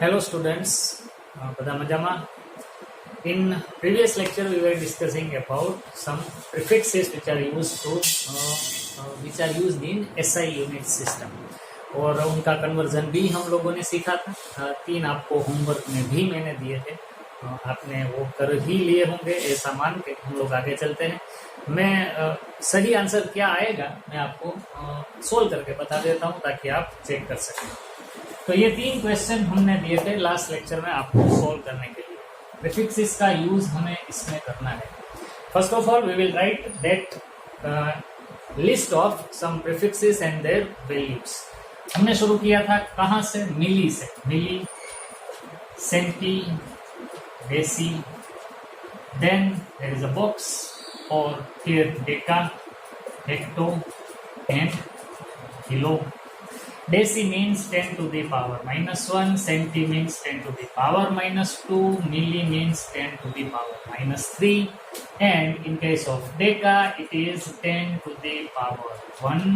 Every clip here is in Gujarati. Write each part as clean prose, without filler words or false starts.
Hello students, બધા મજામાં. In previous lecture we were discussing about some prefixes which are used in SI unit system और उनका कन्वर्जन भी हम लोगों ने सीखा था. 3 आपको होमवर्क में भी मैंने दिए थे, आपने वो कर ही लिए होंगे ऐसा मान के हम लोग आगे चलते हैं. मैं सही आंसर क्या आएगा मैं आपको सोल्व करके बता देता हूँ ताकि आप चेक कर सकें. तो ये 3 क्वेश्चन हमने दिए थे लास्ट लेक्चर में आपको सोल्व करने के लिए. प्रीफिक्सेस का यूज हमें इसमें करना है. First of all we will write that list of some prefixes and their values. हमने शुरू किया था कहाँ से? मिली से. Milli, centi, deci, then there is a box और फिर deca, hecto and kilo. Deci means 10 to the power minus 1, centi means 10 to the power minus 2, milli means 10 to the power minus 3, and in case of deca it is 10 to the power 1,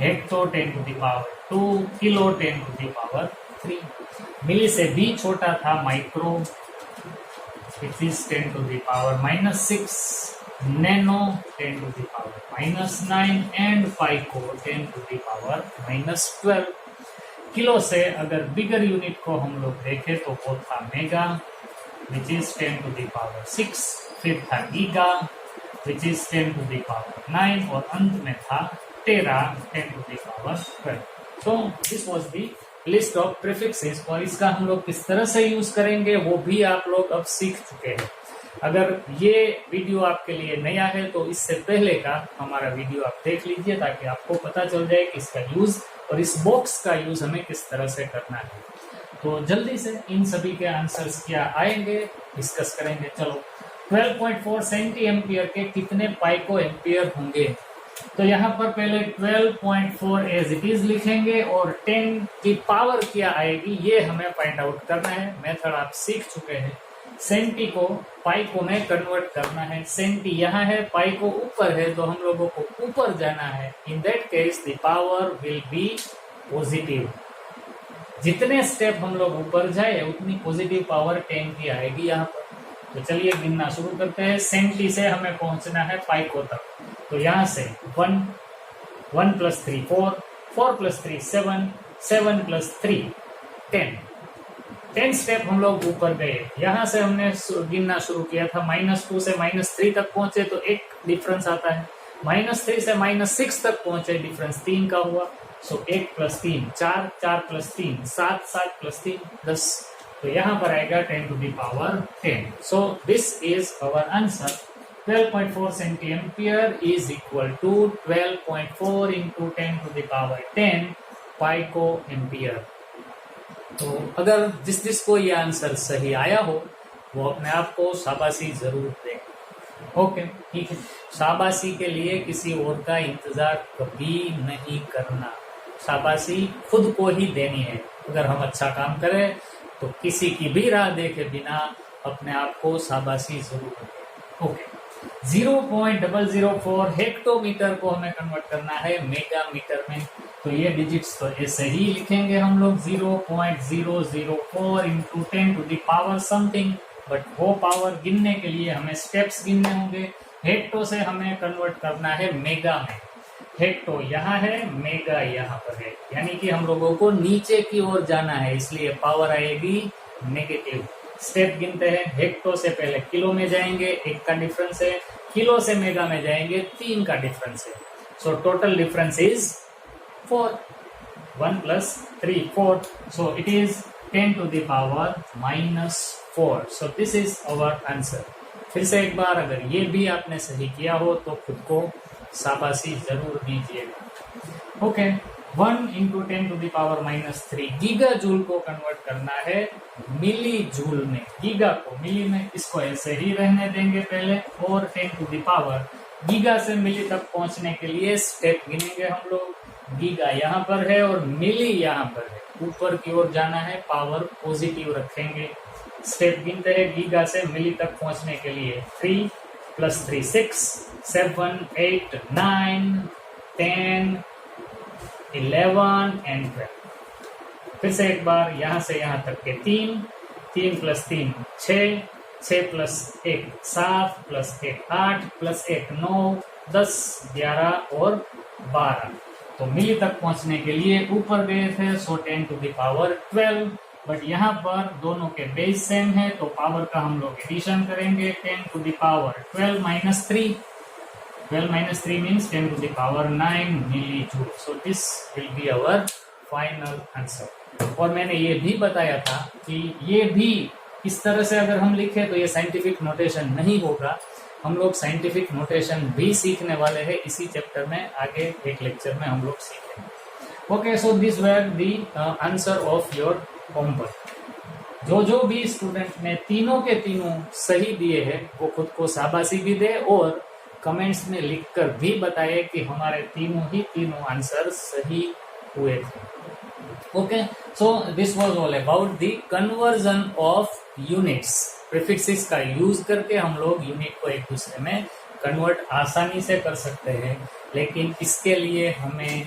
hecto 10 to the power 2, kilo 10 to the power 3. मिली से भी छोटा था micro, it is 10 to the power minus 6, nano 10 to the power minus 9 and पाइको 10 to the power minus 12. Kilo से अगर बिगर यूनिट को हम लोग देखें तो वो था mega which is 10 to the power 6, फिर था giga which is 10 to the power 9 और अंत में था टेरा 10 to the power 12. So this was the list of prefixes और इसका हम लोग किस तरह से यूज करेंगे वो भी आप लोग अब सीख चुके हैं. अगर ये वीडियो आपके लिए नया है तो इससे पहले का हमारा वीडियो आप देख लीजिए ताकि आपको पता चल जाए कि इसका यूज और इस बॉक्स का यूज हमें किस तरह से करना है. तो जल्दी से इन सभी के आंसर्स क्या आएंगे डिस्कस करेंगे. चलो 12.4 सेंटी एम्पियर के कितने पाइको एम्पियर होंगे? तो यहाँ पर पहले 12.4 एज इट इज लिखेंगे और 10 की पावर क्या आएगी ये हमें फाइंड आउट करना है. मेथड आप सीख चुके हैं. सेंटी को पाइको में कन्वर्ट करना है. सेंटी यहाँ है, पाइको ऊपर है, तो हम लोगों को ऊपर जाना है. In that case the power will be positive. जितने स्टेप हम लोग ऊपर जाए उतनी पॉजिटिव पावर 10 की आएगी यहाँ पर. तो चलिए गिनना शुरू करते हैं. सेंटी से हमें पहुंचना है पाइको तक. तो यहाँ से 1 + 3 4, 4 + 3 7, 7 + 3 10 स्टेप हम लोग ऊपर गए. यहाँ से हमने गिनना शुरू किया था -2 से -3 तक पहुंचे तो एक डिफरेंस आता है. -3 से -6 तक पहुंचे डिफरेंस 3 का हुआ. सो 1 + 3 4, 4 + 3 7, 7 + 3 10. तो यहाँ पर आएगा 10 to the power 10. So this is our answer. 12.4 centi ampere is equal to 12.4 × 10 to the power 10 pico ampere. तो अगर जिसको ये आंसर सही आया हो वो अपने आप को शाबाशी जरूर दें. ओके ठीक है. शाबाशी के लिए किसी और का इंतजार कभी नहीं करना. शाबाशी खुद को ही देनी है. अगर हम अच्छा काम करें तो किसी की भी राह देखे बिना अपने आप को शाबाशी जरूर दें. ओके. 0.004 हेक्टोमीटर को हमें कन्वर्ट करना है मेगा मीटर में. तो ये डिजिट्स तो ऐसे ही लिखेंगे हम लोग 0.004 × 10 to the power something. But वो पावर गिनने के लिए हमें स्टेप्स गिनने होंगे. हेक्टो से हमें कन्वर्ट करना है मेगा में. हेक्टो यहाँ है, मेगा यहाँ पर है, यानी कि हम लोगों को नीचे की ओर जाना है, इसलिए पावर आएगी नेगेटिव. स्टेप गिनते हैं. हेक्टो से पहले किलो में जाएंगे, 1 का डिफरेंस है. किलो से मेगा में जाएंगे, 3 का डिफरेंस है. So total difference is 4. 1 + 3 4. So it is 10 to the power -4. So this is our answer. फिर से एक बार अगर ये भी आपने सही किया हो तो खुद को शाबाशी जरूर दीजिएगा. Okay. 1 × 10 to the power -3 giga joule को कन्वर्ट करना है मिली जूल में. गीगा को मिली में, इसको ऐसे ही रहने देंगे पहले. और 10 to the power गीगा से मिली तक पहुंचने के लिए स्टेप गिनेंगे हम लोग. गीगा यहाँ पर है और मिली यहाँ पर है. ऊपर की ओर जाना है, पावर पॉजिटिव रखेंगे. स्टेप गिनते हैं गीगा से मिली तक पहुंचने के लिए. 3 + 3 6, 7 8 9 10 11 and 12. फिर से एक बार यहाँ से यहाँ तक के 3, 3 + 3 6, 6 + 1 7 + 1 8 + 1 9 10 11 और 12। तो मिली तक पहुंचने के लिए ऊपर गए थे, सो 10⁻12। बट यहाँ पर दोनों के बेस सेम है, तो पावर का हम लोग एडिशन करेंगे। 10⁻12 - 3, 12 - 3 means 10⁻9 millijoule. So this will be our final answer. और मैंने ये भी बताया था कि ये भी इस तरह से अगर हम लिखें तो ये साइंटिफिक नोटेशन नहीं होगा। हम लोग साइंटिफिक नोटेशन भी सीखने वाले हैं इसी चैप्टर में, आगे एक लेक्चर में हम लोग सीखेंगे। Okay, so this were the answer of your homework. जो भी स्टूडेंट ने तीनों के तीनों सही दिए हैं वो खुद को शाबाशी भी दे और कमेंट्स में लिखकर भी बताए कि हमारे तीनों आंसर सही हुए थे। Okay, so this was all about the conversion of units. Prefixes का यूज करके हम लोग यूनिट को एक दूसरे में कन्वर्ट आसानी से कर सकते हैं, लेकिन इसके लिए हमें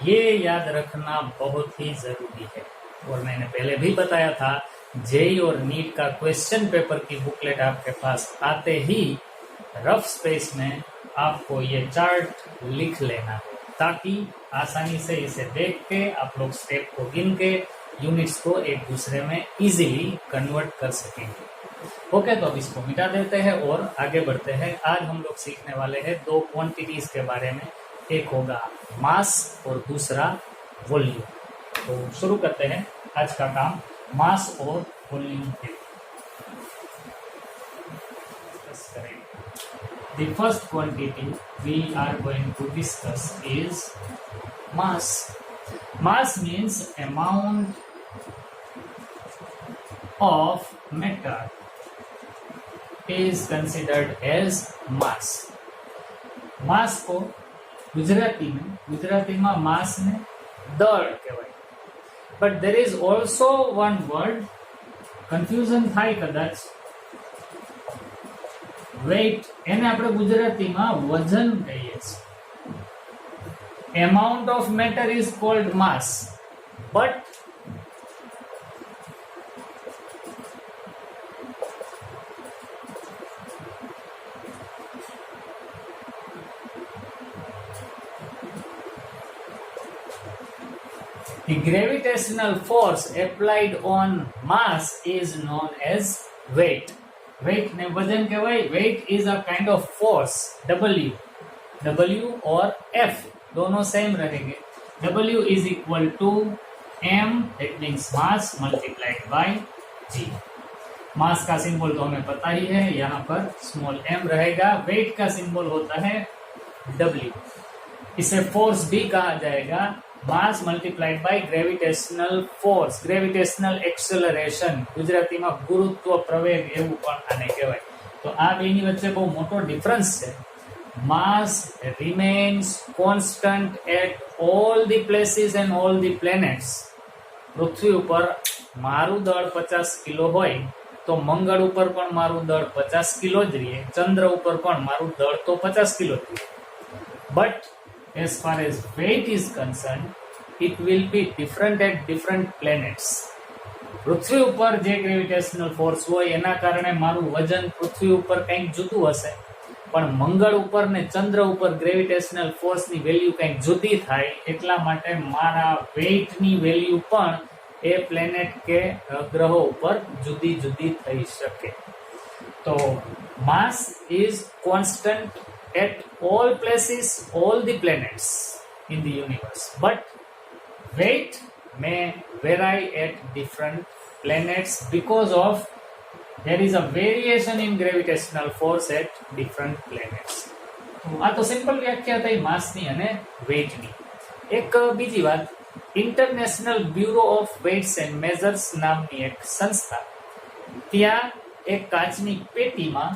ये याद रखना बहुत ही जरूरी है। और मैंने पहले भी बताया था, जेईई और नीट का क्वेश्चन पेपर की बुकलेट आपके पास आते ही रफ स्पेस में आपको ये चार्ट लिख लेना है, ताकि आसानी से इसे देख के आप लोग स्टेप को गिन के यूनिट्स को एक दूसरे में इजीली कन्वर्ट कर सकेंगे। ओके, तो अब इसको मिटा देते हैं और आगे बढ़ते हैं। आज हम लोग सीखने वाले हैं दो क्वांटिटीज के बारे में, एक होगा मास और दूसरा वॉल्यूम। तो शुरू करते हैं आज का काम मास और वॉल्यूम के। The first quantity we are going to discuss is mass. Mass means amount of matter is considered as mass. मास को गुजराती में मास ने दળ કહેવાય. But there is also one word confusion થાય કદાચ, વેઇટ. એને આપણે ગુજરાતીમાં વજન કહીએ છીએ. Amount of matter is called mass, but the gravitational force applied on mass is known as weight. Weight ने वजन कहेवाय. Weight is a kind of force. W और F दोनों सेम रहेंगे. W is equal to M, that means mass multiplied by G. मास का सिंबल तो हमें पता ही है, यहाँ पर स्मॉल m रहेगा. वेट का सिंबल होता है W. इसे फोर्स भी कहा जाएगा. Mass multiplied by gravitational force, gravitational acceleration, ગુજરાતીમાં ગુરુત્વ પ્રવેગ એવું પણ આને કહેવાય. તો આ બેની વચ્ચે બહુ મોટો ડિફરન્સ છે. Mass remains constant at all the places and all the planets. પૃથ્વી ઉપર મારું દળ 50 કિલો હોય તો મંગળ ઉપર પણ મારું દળ 50 કિલો જ રહે. ચંદ્ર ઉપર પણ મારું દળ તો 50 કિલો જ રહે. But as far as weight is concerned, it will be different at different planets. પૃથ્વી ઉપર જે ગ્રેવિટેશનલ ફોર્સ હોય એના કારણે મારું વજન પૃથ્વી ઉપર કંઈક જુદું હશે, પણ મંગળ ઉપર ને ચંદ્ર ઉપર ગ્રેવિટેશનલ ફોર્સની વેલ્યુ કંઈક જુદી થાય, એટલા માટે મારા વેઇટની વેલ્યુ પણ એ પ્લેનેટ કે ગ્રહો ઉપર જુદી જુદી થઈ શકે. તો mass is constant at all places, all the planets in the universe, but weight may vary at different planets because of there is a variation in gravitational force at different planets. આ તો સિમ્પલ વ્યાખ્યા થઈ માસની અને વેઇટની. એક બીજી વાત, international bureau of weights and measures નામની એક સંસ્થા, ત્યાં એક કાચની પેટીમાં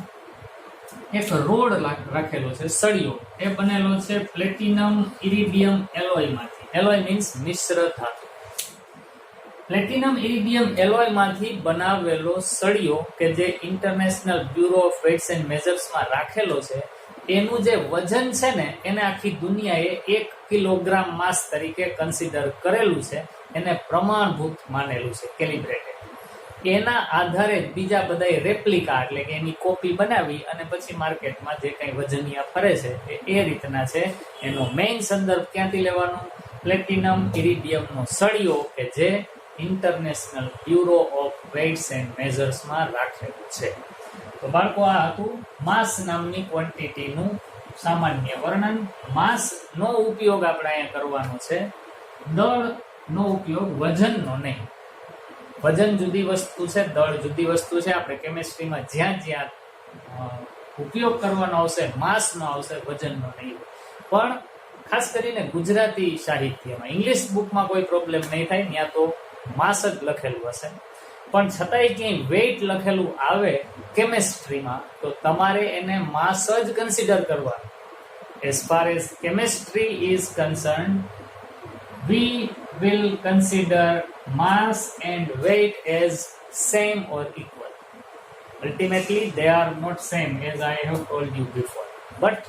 એક રોડ રાખેલો છે, સળિયો. એ બનેલો છે પ્લેટિનમ ઇરિડિયમ એલોય માંથી. એલોય મીન્સ મિશ્ર ધાતુ. પ્લેટિનમ ઇરિડિયમ એલોય માંથી બનાવેલો સળિયો કે જે international bureau of weights and measures માં રાખેલો છે, એ એનું જે વજન છે ને એને આખી દુનિયાએ 1 કિલોગ્રામ માસ તરીકે કન્સિડર કરેલું છે, એને પ્રમાણભૂત માનેલું છે, કેલિબ્રેટેડ. એના આધારે બીજા બધા રેપ્લિકા એટલે કે એની કોપી બનાવી અને પછી માર્કેટમાં જે કંઈ વજનિયા ફરે છે એ રીતના છે. એનો મેઇન સંદર્ભ ક્યાંથી લેવાનો? પ્લેટિનમ ઇરિડિયમનો સળિયો કે જે international bureau of weights and મેઝર્સમાં રાખેલું છે. તો બાળકો આ હતું માસ નામની ક્વોન્ટિટીનું સામાન્ય વર્ણન. માસનો ઉપયોગ આપણે અહીંયા કરવાનો છે, દળનો ઉપયોગ વજનનો નહીં. વજન જુદી વસ્તુ છે, દળ જુદી વસ્તુ છે. આપણે કેમિસ્ટ્રીમાં જ્યાં જ્યાં ઉપયોગ કરવાનો આવશે માસનો આવશે, વજનનો નહીં. પણ ખાસ કરીને ગુજરાતી સાહિત્યમાં, ઇંગ્લિશ બુકમાં કોઈ પ્રોબ્લેમ નહીં થાય, ત્યાં તો માસ જ લખેલું હશે. પણ છતાંય ક્યાંય વેઇટ લખેલું આવે કેમિસ્ટ્રીમાં તો તમારે એને માસ જ કન્સિડર કરવાનું. As far as chemistry is concern, we will consider mass and weight as same or equal. Ultimately, they are not same, as I have told you before. But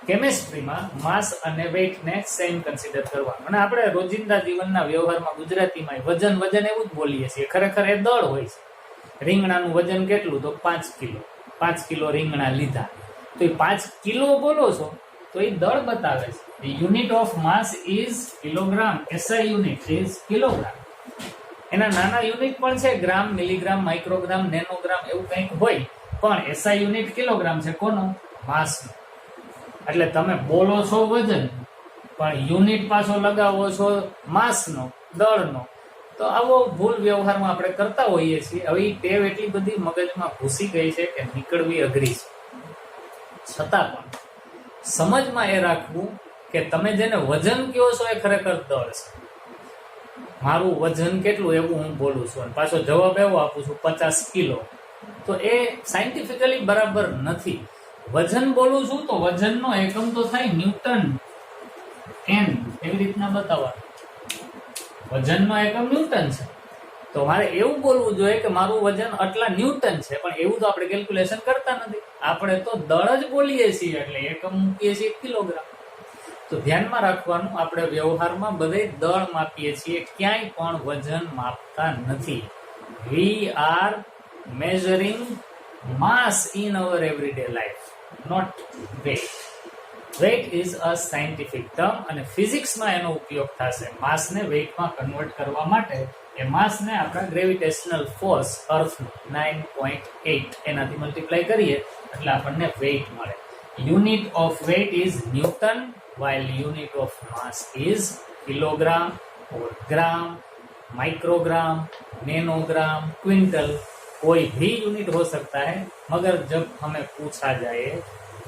કેમેસ્ટ્રીમાં માસ અને વેઇટ ને સેમ કન્સિડર કરવાનું. અને આપણે રોજિંદા જીવનના વ્યવહારમાં ગુજરાતીમાં વજન એવું જ બોલીએ છીએ, ખરેખર એ દળ હોય છે. રીંગણાનું વજન કેટલું? તો 5 કિલો. 5 કિલો રીંગણા લીધા તો એ 5 કિલો બોલો છો તો એ દળ બતાવે છે. The unit of mass is kilogram. SI unit is kilogram. એના નાના યુનિટ પણ છે, ગ્રામ, મિલીગ્રામ, માઇક્રોગ્રામ, નેનોગ્રામ એવું કંઈક હોય, પણ SI યુનિટ કિલોગ્રામ છે. કોનો? માસનો. એટલે તમે બોલો છો વજન પણ યુનિટ પાછો લગાવો છો માસનો, દળનો. તો આવો ભૂલ વ્યવહારમાં આપણે કરતા હોઈએ છીએ. હવે એ ટેવ એટલી બધી મગજમાં ઘૂસી ગઈ છે કે નીકળવી અઘરી છે. છતાં પણ સમજમાં એ રાખવું કે તમે જેને વજન કહો છો એ ખરેખર દળ છે. મારું વજન કેટલું એવું હું બોલું છું અને પાછો જવાબ એવો આપું છું 50 કિલો, તો એ સાયન્ટિફિકલી બરાબર નથી. વજન બોલું છું તો વજનનો એકમ તો થાય ન્યૂટન, એન એવી રીતના બતાવવાનું. વજનનો એકમ ન્યૂટન છે તો મારે એવું બોલવું જોઈએ કે મારું વજન આટલા ન્યૂટન છે, પણ એવું તો આપણે કેલ્ક્યુલેશન કરતા નથી. આપણે તો દળ જ બોલીએ છીએ એટલે એકમ મૂકીએ છીએ કિલોગ્રામ. તો ધ્યાનમાં રાખવાનું, આપણે વ્યવહારમાં બધે દળ માપીએ છીએ, ક્યાંય પણ વજન માપતા નથી. We are measuring mass in our everyday life, not weight. Weight is a scientific term અને ફિઝિક્સમાં એનો ઉપયોગ થશે. માસને વેઇટમાં કન્વર્ટ કરવા માટે એ માસને આપણા ગ્રેવિટેશનલ ફોર્સ અર્થનો 9.8 એનાથી મલ્ટીપ્લાય કરીએ એટલે આપણને વેઇટ મળે. Unit of weight is newton while unit of mass is kilogram or gram, microgram, nanogram, quintal. कोई भी यूनिट हो सकता है, मगर जब हमें पूछा जाए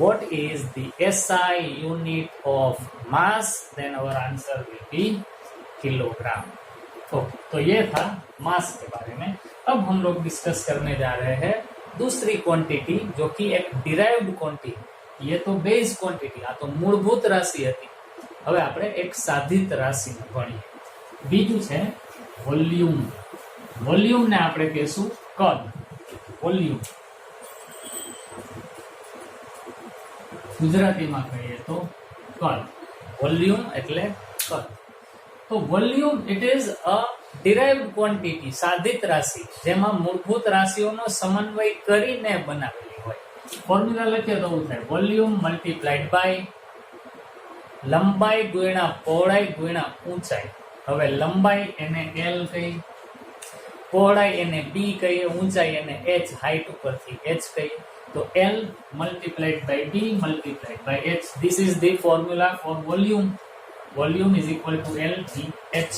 what is the SI unit of mass, then our answer will be kilogram. तो ये था मास के बारे में. अब हम लोग डिस्कस करने जा रहे हैं दूसरी क्वांटिटी जो कि एक डिराइव्ड क्वांटिटी. ये तो बेस क्वांटिटी, आ तो मूलभूत राशि હતી. હવે આપણે એક સાધિત રાશિને ભણીએ. બીજું છે વોલ્યુમ. વોલ્યુમને આપણે કહેશું કદ. વોલ્યુમ ગુજરાતીમાં કહીએ તો કદ. વોલ્યુમ એટલે કદ. તો volume it is a derived quantity, સાધિત રાશિ, જેમાં મૂળભૂત રાશિઓનો સમન્વય કરીને બનાવેલી હોય. ફોર્મ્યુલા લખીએ તો એવું થાય, વોલ્યુમ મલ્ટીપ્લાઇડ બાય લંબાઈ ગુણ્યા પહોળાઈ ગુણ્યા ઊંચાઈ. હવે લંબાઈ એને L કહી, પહોળાઈ એને B કહીએ, ઊંચાઈ એને H, હાઈટ ઉપરથી H કહીએ. તો L multiplied by B multiplied by H. This is the formula for volume. Volume is equal to L B H.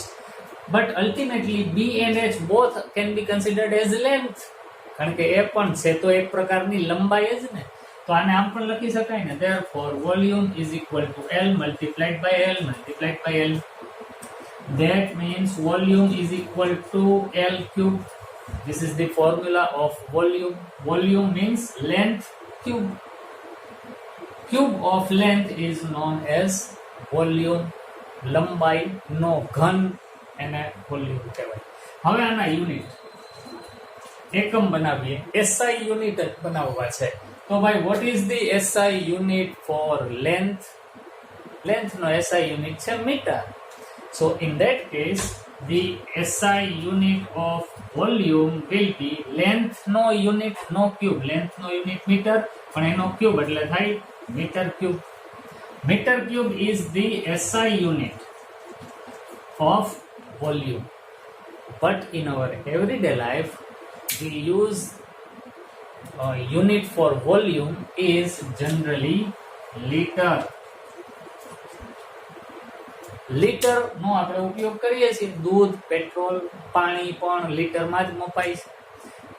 But ultimately B and H both can be considered as length. કારણ કે એ પણ છે તો એક પ્રકારની લંબાઈ જ ને, તો આને આમ પણ લખી શકાય ને. Therefore volume is equal to L multiplied by L multiplied by L. That means volume is equal to L cube. This is the formula of volume. Volume means length cube. Cube of length is known as volume. લંબાઈ નો ઘન એને વોલ્યુમ કહેવાય. હવે આના યુનિટ એકમ બનાવીએ. SI યુનિટ બનાવવા છે તો ભાઈ what is the SI unit for length? Length નો એસઆઈ યુનિટ છે metre. So in that case the SI unit of volume will be length નો યુનિટ નો ક્યુબ. લેન્થ નો યુનિટ મીટર પણ એનો ક્યુબ એટલે થાય metre cube. Metre cube is the SI unit of volume, but in our everyday life we use unit for volume is generally liter. Litre નો આપણે ઉપયોગ કરીએ છીએ. દૂધ, પેટ્રોલ, પાણી પણ લીટરમાં જ મપાય છે.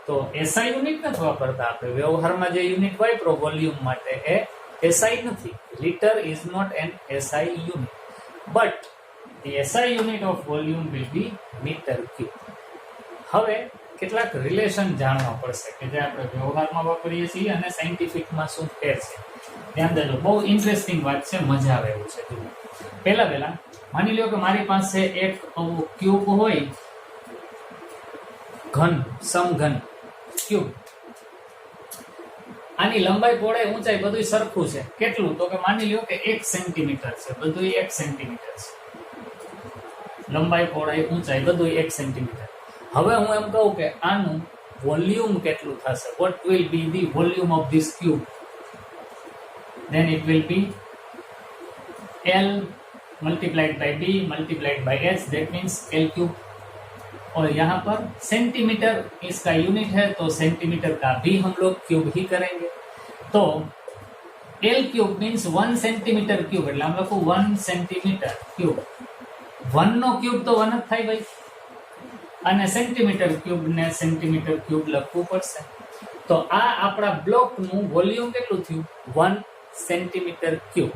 તો એસઆઈ યુનિટ નથી વાપરતા આપણે. વ્યવહારમાં જે યુનિટ વાપરો વોલ્યુમ માટે એ એસઆઈ નથી. Litre is not an SI unit, but the SI unit of volume will be meter cube. હવે કેટલાક રિલેશન જાણવા પડશે કે જે આપણે વ્યવહારમાં વાપરીએ છીએ અને સાયન્ટિફિકમાં શું ફેર છે. ધ્યાન દેજો, બહુ ઇન્ટરેસ્ટિંગ વાત છે, મજા આવે એવું છે. પહેલા માની લો કે મારી પાસે એક ક્યુબ હોય, ઘન, સમઘન ક્યુબ. આની લંબાઈ, પહોળાઈ, ઊંચાઈ બધું સરખું છે. કેટલું? તો કે માની લો કે 1 સેન્ટીમીટર છે. બધું 1 સેન્ટીમીટર છે. લંબાઈ, પહોળાઈ, ઊંચાઈ બધું 1 સેન્ટીમીટર. હવે હું એમ કહું કે આનું વોલ્યુમ કેટલું થશે? What will be the volume of this cube? then it will be L multiplied by B multiplied by H, that means L cube. और यहाँ पर सेंटीमीटर इसका यूनिट है, तो सेंटीमीटर का भी हम लोग क्यूब ही करेंगे. तो L cube means 1 centimetre cube, એટલે हम लोग को 1 सेंटीमीटर क्यूब. 1 નો ક્યુબ તો 1 જ થાય ભાઈ, અને સેન્ટીમીટર ક્યુબ ને સેન્ટીમીટર ક્યુબ લખવું પડશે. તો આ આપણા બ્લોકનું વોલ્યુમ કેટલું થયું? 1 સેન્ટીમીટર ક્યુબ.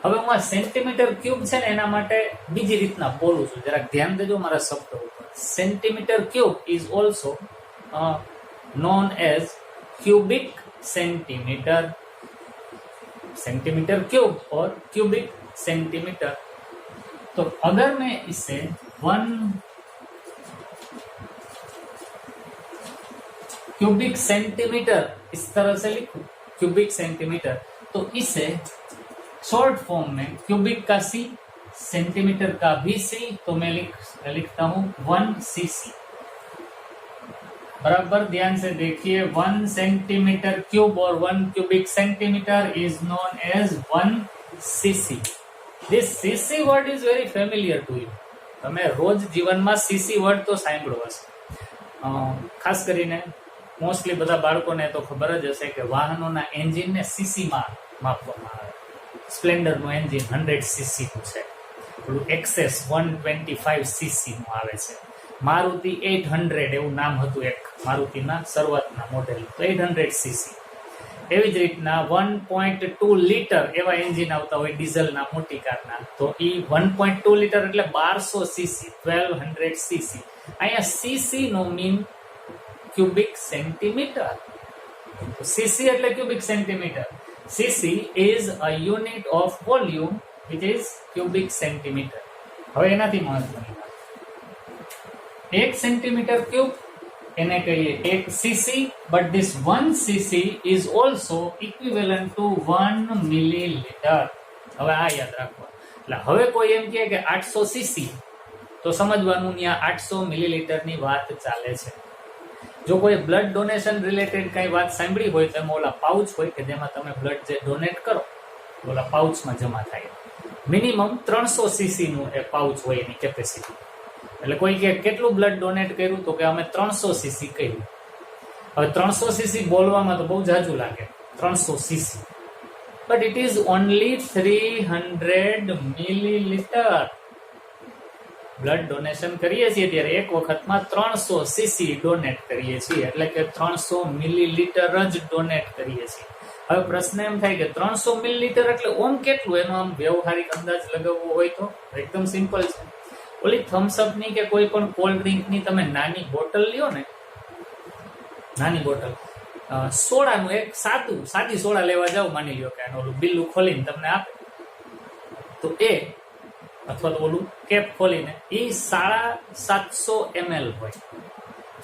હવે હું આ સેન્ટીમીટર ક્યુબ છે ને એના માટે બીજી રીતના બોલું છું, જરાક ધ્યાન દેજો મારા શબ્દો ઉપર. Centimetre cube is also known as cubic centimeter. Centimetre cube और क्यूबिक सेंटीमीटर. तो अगर मैं इसे 1 क्यूबिक सेंटीमीटर इस तरह से लिखूं, क्यूबिक सेंटीमीटर, तो इसे शॉर्ट फॉर्म में क्यूबिक का C, सेंटीमीटर का भी C, तो मैं लिखता हूं 1 cc. बराबर ध्यान से देखिए, 1 सेंटीमीटर क्यूब और 1 cubic centimetre is known as 1 cc. This cc word is very familiar to you. તમે રોજ જીવનમાં cc વર્ડ તો સાંભળ્યો હશે. ખાસ કરીને મોસ્ટલી બધા બાળકોને તો ખબર જ હશે કે વાહનોના એન્જિનને સીસીમાં માપવામાં આવે. સ્પ્લેન્ડરનું એન્જિન 100 cc નું છે, પેલું એક્સેસ 125 cc નું આવે છે. મારુતિ 800 એવું નામ હતું એક મારુતિના શરૂઆતના મોડેલ, તો 800 cc. એવી જ રીતના 1.2 લીટર એવા એન્જિન આવતા હોય ડીઝલના મોટી કારના, તો એ 1.2 લીટર એટલે 1200 સીસી, 1200 સીસી. અહીંયા સીસી નો મીન ક્યુબિક સેન્ટીમીટર. સીસી એટલે cubic centimetre. CC is a unit of volume which is cubic centimetre. હવે એનાથી મહત્વની વાત, 1 સેન્ટીમીટર ક્યુબ એને કહીએ 1 cc, but this 1 cc is also equivalent to 1 milliliter. હવે આ યાદ રાખો. એટલે હવે કોઈ એમ કહે કે 800 cc, તો સમજવાનું ત્યાં 800 મિલીલીટર ની વાત ચાલે છે. જો કોઈ બ્લડ ડોનેશન રિલેટેડ કઈ વાત સાંભળી હોય તો એમાં ઓલા પાઉચ હોય કે જેમાં તમે બ્લડ જે ડોનેટ કરો ઓલા પાઉચમાં જમા થાય. મિનિમમ 300 સીસી નું એ પાઉચ હોય એની કેપેસિટી. એટલે કોઈ કે કેટલું બ્લડ ડોનેટ કર્યું, તો કે અમે 300 સીસી કર્યું. હવે 300 સીસી બોલવામાં તો બહુ જાજુ લાગે, 300 CC, but it is only 300 millilitre. Blood donation કરીએ છીએ ત્યારે એક વખતમાં 300 સીસી ડોનેટ કરીએ છીએ, એટલે કે 300 મિલીલીટર જ ડોનેટ કરીએ છીએ. હવે પ્રશ્ન એમ થાય કે 300 મિલીલીટર એટલે ઓમ કેટલું? એનો આમ વ્યવહારિક અંદાજ લગાવવો હોય તો એકદમ સિમ્પલ છે. ઓલી થમ્સઅપ ની કે કોઈ પણ કોલ્ડ ડ્રિંક ની તમે નાની બોટલ લ્યો ને, નાની બોટલ સોડાનું, એક સાદી સોડા લેવા જાવ, માની લ્યો કે ઓલું બિલ્લું ખોલીને તમને આપે, તો એ અથવા તો ઓલું કેપ ખોલીને એ 750 ml હોય,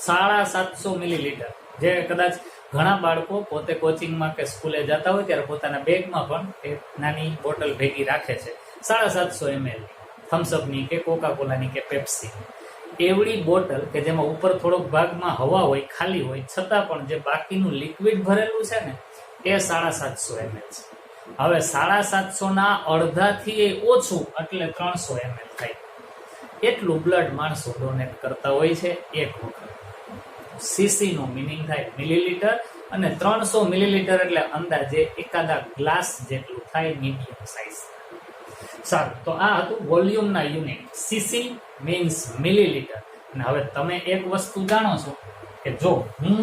750 મિલીલીટર. જે કદાચ ઘણા બાળકો પોતે કોચિંગમાં કે સ્કૂલે જતા હોય ત્યારે પોતાના બેગમાં પણ એક નાની બોટલ ભેગી રાખે છે 750 ml થમ્સઅપની કે કોકા કોલાની કે પેપ્સી. એવડી બોટલ કે જેમાં ઉપર થોડોક ભાગમાં હવા હોય, ખાલી હોય, છતાં પણ જે બાકીનું લિક્વિડ ભરેલું છે ને એ 750 ml છે. હવે 750 ના અડધાથી ઓછું એટલે 300 ml થાય. એટલું બ્લડ માણસો ડોનેટ કરતા હોય છે એક વખત. સીસી નો મિનિંગ થાય મિલીલીટર, અને 300 મિલીલીટર એટલે અંદાજે એકાદા ગ્લાસ જેટલું થાય, મીડિયમ સાઇઝ. સારું, તો આ હતું વોલ્યુમના યુનિટ. CC means millilitre. અને હવે તમે એક વસ્તુ જાણો છો કે જો હું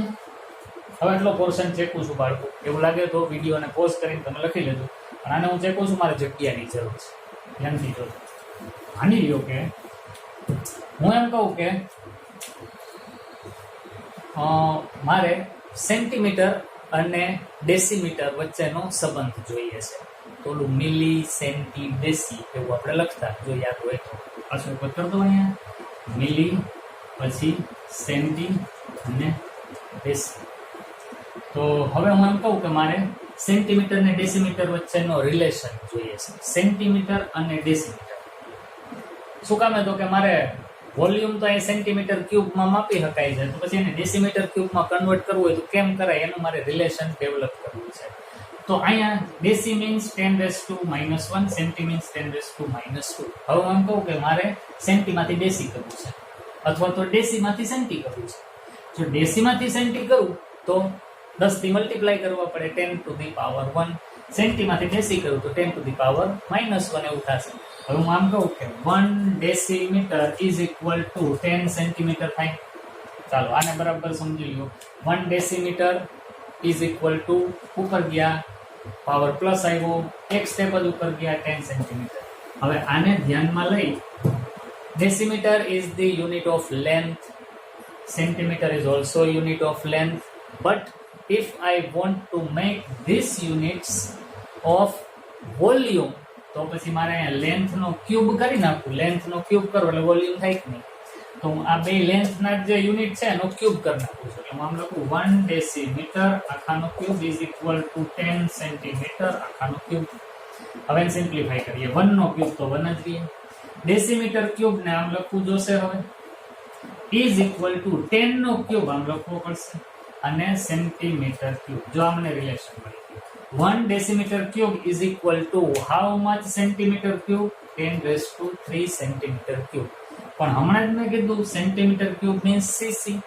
હવે એટલો પોર્શન ચેકું છું બાળકો, એવું લાગે તો વિડીયોને પોઝ કરીને તમે લખી લેજો. પણ આને હું ચેકું છું, મારે જગ્યાની જરૂર છે. ધ્યાનથી જોજો. માની લ્યો કે હું એમ કહું કે મારે સેન્ટીમીટર અને ડેસીમીટર વચ્ચેનો સંબંધ જોઈએ છે. તો ઓલું મિલી, સેન્ટી, ડેસી એવું આપણે લખતા જો યાદ હોય તો. પાછું ઉપર કરતો અહીંયા મિલી, પછી સેન્ટી અને ડેસી. તો હવે હું એમ કહું કે મારે સેન્ટીમીટર અને ડેસીમીટર વચ્ચેનો રિલેશન જોઈએ છે. સેન્ટીમીટર અને ડેસીમીટર શું કામે? તો કે મારે વોલ્યુમ તો અહીં સેન્ટીમીટર ક્યુબમાં માપી શકાય છે, તો પછી એને ડેસીમીટર ક્યુબમાં કન્વર્ટ કરવું હોય તો કેમ કરાય, એનું મારે રિલેશન ડેવલપ કરવું છે. તો અહીંયા ડેસી મીન્સ 10⁻⁻1, સેન્ટી મીન્સ 10⁻². હવે હું એમ કહું કે મારે સેન્ટીમાંથી ડેસી કરવું છે, અથવા તો ડેસીમાંથી સેન્ટી કરવું છે. જો ડેસીમાંથી સેન્ટી કરું તો 10 થી મલ્ટીપ્લાય કરવા પડે, 10⁻1. સેન્ટીમાંથી ડેસી કરું તો 10⁻⁻1 એવું થશે. હવે હું આમ કહું કે 1 decimetre is equal to 10 centimetre થાય. ચાલો આને બરાબર સમજી લો. 1 ડેસીમીટર ઇઝ ઇક્વલ ટુ ઉપર ગયા, પાવર પ્લસ આવ્યો, એક સ્ટેપ જ ઉપર ગયા, 10 સેન્ટીમીટર. હવે આને ધ્યાનમાં લઈ, decimetre is the unit of length, centimetre is also unit of length. But if I want to make these units of volume, તો પછી મારે અહીંયા લેન્થ નો ક્યુબ કરી નાખું. લેન્થ નો ક્યુબ કરો એટલે વોલ્યુમ થાય કે નહીં? તો હું આ બે લેન્થ ના જે યુનિટ છે એનો ક્યુબ કરી નાખું છું. એટલે હું આમ લખું 1 ડેસીમીટર આખાનો cube is equal to 10 centimetre આખાનો ક્યુબ. હવે સિમ્પ્લિફાય કરીએ. 1 નો ક્યુબ તો 1 જ રહે. ડેસીમીટર ક્યુબ ને આમ લખવું જોશે. હવે ઇઝ ઇક્વલ ટુ 10 નો ક્યુબ આમ લખવો પડશે, અને સેન્ટીમીટર ક્યુબ. જો આમને રિલેશન મળી ગયું. 1 decimetre cube is equal two how much centimetre cube? 10⁻³ centimetre cube. પણ હમણાં જ મેં કીધું સેન્ટીમીટર ક્યુબ મીન્સ સીસી,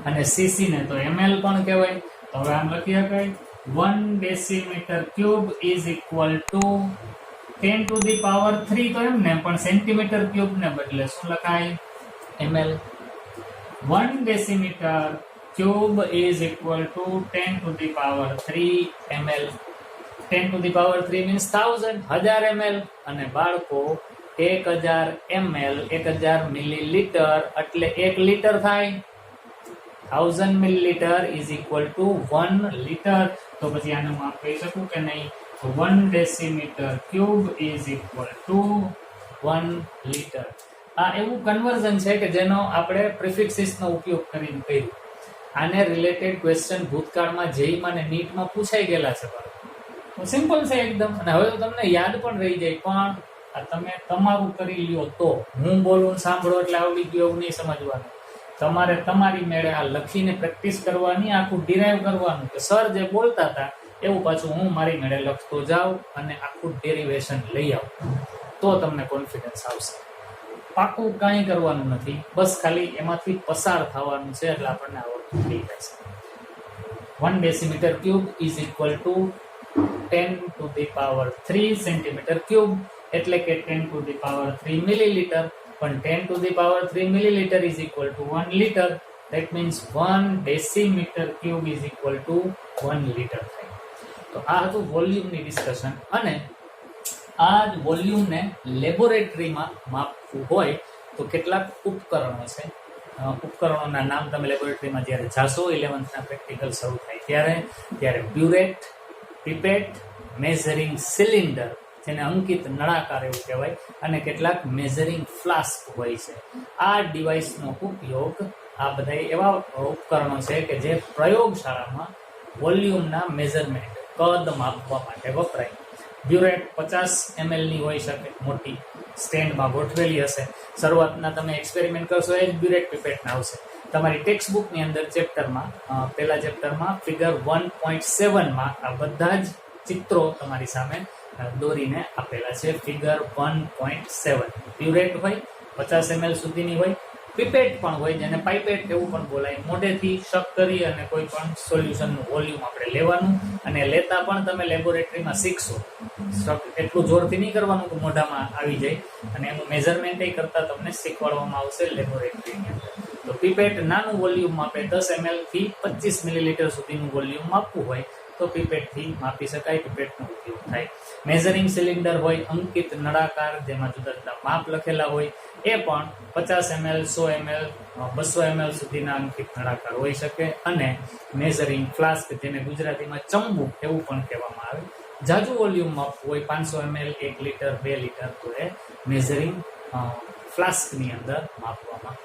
અને સીસી ને તો ml પણ કહેવાય. તો હવે આમ લખી શકાય 1 decimetre cube is equal two 10⁻³ તો એમ ને, પણ સેન્ટીમીટર ક્યુબ ને બદલે શું લખાય? ml. 1 decimetre cube is equal two 10⁻³ ml. 10⁻³ means 1000 ml. અને બાળકો 1000 ml 1000 મિલીલીટર એટલે 1 લીટર થાય. 1000 millilitre is equal two 1 litre. તો પછી આને હું કહી શકું કે નહીં? 1 decimetre cube is equal two 1 litre. આ એવું કન્વર્ઝન છે કે જેનો આપણે પ્રિફિક્સિસનો ઉપયોગ કરીને કર્યું. આને રિલેટેડ ક્વેશ્ચન ભૂતકાળમાં જેઈમાં ને નીટમાં પૂછાઈ ગયેલા છે. તો સિમ્પલ છે એકદમ, અને હવે તો તમને યાદ પણ રહી જાય. પણ આ તમે તમારું કરી લ્યો તો, હું બોલું સાંભળો એટલે આવડી ગયું એવું નહીં સમજવાનું. તમારે તમારી મેળે આ લખીને પ્રેક્ટિસ કરવાની, આખું ડિરાઈવ કરવાનું કે સર જે બોલતા હતા એવું પાછું હું મારી મેળે લખતો જાઉં અને આખું ડેરિવેશન લઈ આવું, તો તમને કોન્ફિડન્સ આવશે. પાકું કાંઈ કરવાનું નથી, બસ ખાલી એમાંથી પસાર થવાનું છે એટલે આપણને આવડતું થઈ જાય છે. 1 decimetre cube is equal two 10⁻³ centimetre cube, એટલે કે 10⁻³ મિલીલીટર. પણ 10⁻³ millilitre is equal two 1 litre. That means 1 decimetre cube is equal two 1 litre થાય. તો આ હતું વોલ્યુમની ડિસ્કશન. અને આ જ વોલ્યુમને લેબોરેટરીમાં માપવું હોય તો કેટલાક ઉપકરણો છે. ઉપકરણોના નામ તમે લેબોરેટરીમાં જ્યારે જાશો 11th પ્રેક્ટિકલ શરૂ થાય ત્યારે બ્યુરેટ, પિપેટ, મેઝરિંગ સિલિન્ડર એને અંકિત નળાકાર એવું કહેવાય, અને કેટલાક મેઝરિંગ ફ્લાસ્ક હોય છે. આ ડિવાઇસનો ઉપયોગ આ બધા એવા ઉપકરણો છે કે જે પ્રયોગશાળામાં વોલ્યુમના મેઝરમેન્ટ કદ માપવા માટે વપરાય. બ્યુરેટ 50 ml ની હોઈ શકે, મોટી સ્ટેન્ડમાં ગોઠવેલી હશે. શરૂઆતના તમે એક્સપેરિમેન્ટ કરશો એ જ બ્યુરેટ પીપેટના આવશે. તમારી ટેક્સ્ટ બુકની અંદર ચેપ્ટરમાં પહેલા ચેપ્ટરમાં ફિગર 1.7માં આ બધા જ ચિત્રો તમારી સામે દોરીને આપેલા છે. ફિગર 1.7 બ્યુરેટ હોય, 50 ml સુધીની હોય. પીપેટ પણ હોય, જેને પાઇપેટ એવું પણ બોલાય. મોઢેથી શક કરી અને કોઈ પણ સોલ્યુશનનું વોલ્યુમ આપણે લેવાનું, અને લેતા પણ તમે લેબોરેટરીમાં શીખશો. શક એટલું જોરથી નહીં કરવાનું કે મોઢામાં આવી જાય, અને એનું મેઝરમેન્ટ કરતા તમને શીખવાડવામાં આવશે લેબોરેટરીની અંદર. તો પીપેટ નાનું વોલ્યુમ માપે, 10 ml થી 25 મિલીલીટર સુધીનું વોલ્યુમ માપવું હોય તો પીપેટથી માપી શકાય, પીપેટનો ઉપયોગ થાય. મેઝરિંગ સિલિન્ડર હોય, અંકિત નળાકાર, જેમાં જુદા જુદા માપ લખેલા હોય, એ પણ 50 ml, 100 ml, 200 ml સુધીના અંકિત નળાકાર હોઈ શકે. અને મેઝરિંગ ફ્લાસ્ક, જેને ગુજરાતીમાં ચંબુ એવું પણ કહેવામાં આવે, જાજુ વોલ્યુમ માપવું હોય, 500 ml, 1 લીટર, 2 લીટર, તો એ મેઝરિંગ ફ્લાસ્કની અંદર માપવામાં.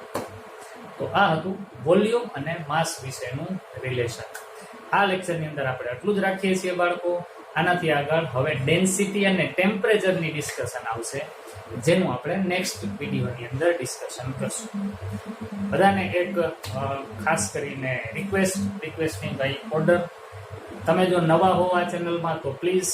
તો આ હતું વોલ્યુમ અને માસ વિશેનું રિલેશન. આ લેક્ચરની અંદર આપણે આટલું જ રાખીએ છીએ બાળકો. આનાથી આગળ હવે ડેન્સિટી અને ટેમ્પરેચરની ડિસ્કશન આવશે, જેનું આપણે નેક્સ્ટ વિડીયોની અંદર ડિસ્કશન કરશું. બધાને એક ખાસ કરીને રિક્વેસ્ટની ભાઈ ઓર્ડર, તમે જો નવા હો આ ચેનલમાં તો પ્લીઝ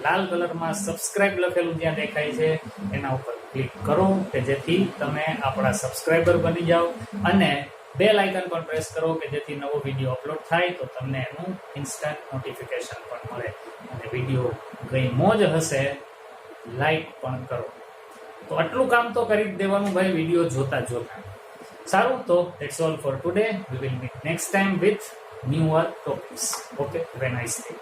લાલ કલરમાં સબસ્ક્રાઇબ લખેલું જ્યાં દેખાય છે એના ઉપર ક્લિક કરો, કે જેથી તમે આપણા સબસ્ક્રાઇબર બની જાઓ, અને બેલ આઇકન પણ પ્રેસ કરો કે જેથી નવો વિડીયો અપલોડ થાય તો તમને એનું ઇન્સ્ટન્ટ નોટિફિકેશન પણ મળે. અને વિડીયો કઈ મોજ હશે લાઈક પણ કરો. તો આટલું કામ તો કરી જ દેવાનું ભાઈ, વિડીયો જોતા જોતા. સારું, તો that's all four today. We will meet next time with newer topics. Okay, have a nice day.